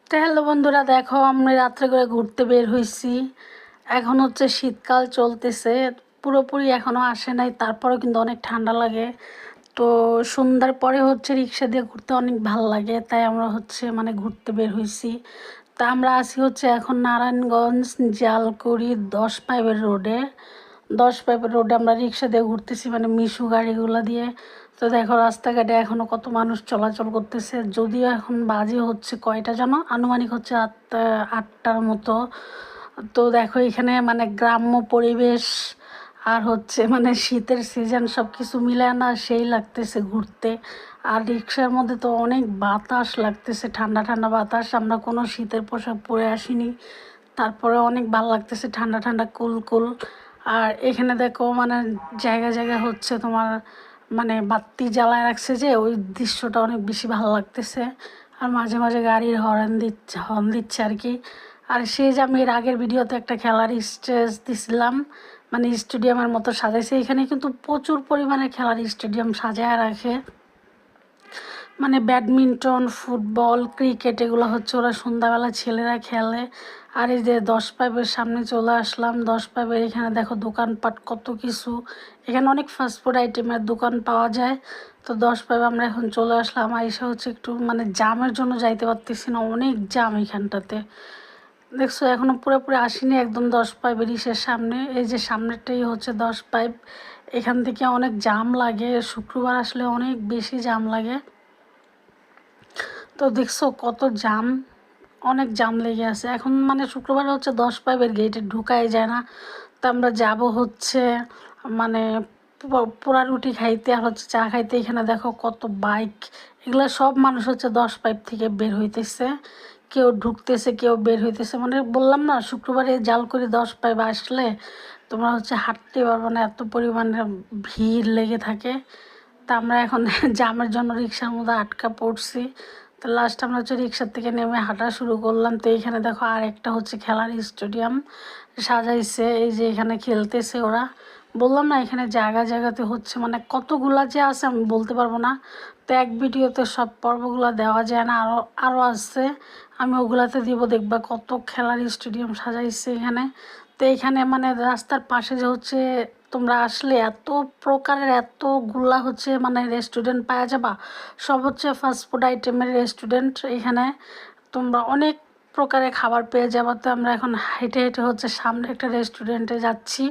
তো হ্যালো বন্ধুরা, দেখো আমরা রাত্রে করে ঘুরতে বের হয়েছি। এখন হচ্ছে শীতকাল চলতেছে, পুরোপুরি এখনও আসে নাই, তারপরেও কিন্তু অনেক ঠান্ডা লাগে। তো সন্ধ্যার পরে হচ্ছে রিক্সা দিয়ে ঘুরতে অনেক ভালো লাগে, তাই আমরা হচ্ছে ঘুরতে বের হয়েছি। তা আমরা আছি হচ্ছে এখন নারায়ণগঞ্জ জালকুড়ি 10 পাইপের রোডে। 10 পাইপের রোডে আমরা রিক্সা দিয়ে ঘুরতেছি, মিশু গাড়িগুলো দিয়ে। তো দেখো রাস্তাঘাটে এখনও কত মানুষ চলাচল করতেছে, যদিও এখন বাজে হচ্ছে কয়টা জানো, আনুমানিক হচ্ছে 8টার মতো। তো দেখো এখানে গ্রাম্য পরিবেশ আর হচ্ছে শীতের সিজন সব কিছু মিলায় না সেই লাগতেছে ঘুরতে। আর রিক্সার মধ্যে তো অনেক বাতাস লাগতেছে, ঠান্ডা ঠান্ডা বাতাস। আমরা কোনো শীতের পোশাক পরে আসিনি, তারপরে অনেক ভালো লাগতেছে, ঠান্ডা ঠান্ডা কুল কুল। আর এখানে দেখো জায়গা জায়গা হচ্ছে তোমার বাতি জ্বালায় রাখছে, যে ওই দৃশ্যটা অনেক বেশি ভালো লাগতেছে। আর মাঝে মাঝে গাড়ির হর্ন দিচ্ছে আর কি। আর সেই যে আমি এর আগের ভিডিওতে একটা খেলার স্টেজ দিছিলাম, স্টেডিয়ামের মতো সাজাইছে। এখানে কিন্তু প্রচুর পরিমাণে খেলার স্টেডিয়াম সাজায় রাখে, ব্যাডমিন্টন, ফুটবল, ক্রিকেট এগুলো হচ্ছে ওরা সন্ধ্যাবেলা ছেলেরা খেলে। আর এই যে 10 পাইপের সামনে চলে আসলাম। 10 পাইপের এখানে দেখো দোকানপাট কত কিছু, এখানে অনেক ফাস্টফুড আইটেমের দোকান পাওয়া যায়। তো 10 পাইপ আমরা এখন চলে আসলাম। আইসা হচ্ছে একটু জামের জন্য যাইতে পারতেছি না, অনেক জাম এখানটাতে। দেখছো এখনও পুরোপুরি আসিনি একদম 10 পাইপের ইসের সামনে। এই যে সামনেরটাই হচ্ছে 10 পাইপ। এখান থেকে অনেক জাম লাগে, শুক্রবার আসলে অনেক বেশি জাম লাগে। তো দেখছো কত জাম, অনেক জাম লেগে আছে এখন। শুক্রবার হচ্ছে 10 পাইপের গেটে ঢুকাই যায় না। তো আমরা যাব হচ্ছে মানে পোড়া রুটি খাইতে আর হচ্ছে চা খাইতে। এখানে দেখো কত বাইক, এগুলো সব মানুষ হচ্ছে 10 পাইপ থেকে বের হইতেছে, কেউ ঢুকতেছে কেউ বের হইতেছে। বললাম না শুক্রবারে জাল করে 10 পাইপ আসলে তোমরা হচ্ছে হাঁটতে পারবো না, এত পরিমাণে ভিড় লেগে থাকে। তা আমরা এখন জামের জন্য রিক্সার মধ্যে আটকা পড়ছি। তো লাস্ট আমরা হচ্ছে রিক্সার থেকে নেমে হাঁটা শুরু করলাম। তো এইখানে দেখো আর একটা হচ্ছে খেলার স্টেডিয়াম সাজাইছে, এই যে এখানে খেলতেছে ওরা। বললাম না এখানে জায়গা জায়গাতে হচ্ছে কতগুলা যে আছে আমি বলতে পারবো না। তো এক ভিডিওতে সব পর্বগুলো দেওয়া যায় না, আরও আছে, আমি ওগুলাতে দিব, দেখবা কত খেলার স্টেডিয়াম সাজাইছে এখানে। তো এইখানে রাস্তার পাশে যে হচ্ছে তোমরা আসলে এত প্রকারের এতগুলা হচ্ছে রেস্টুরেন্ট পাওয়া যাবা, সব হচ্ছে ফাস্টফুড আইটেমের রেস্টুরেন্ট। এখানে তোমরা অনেক প্রকারের খাবার পেয়ে যাবা। তো আমরা এখন হেঁটে হেঁটে হচ্ছে সামনে একটা রেস্টুরেন্টে যাচ্ছি।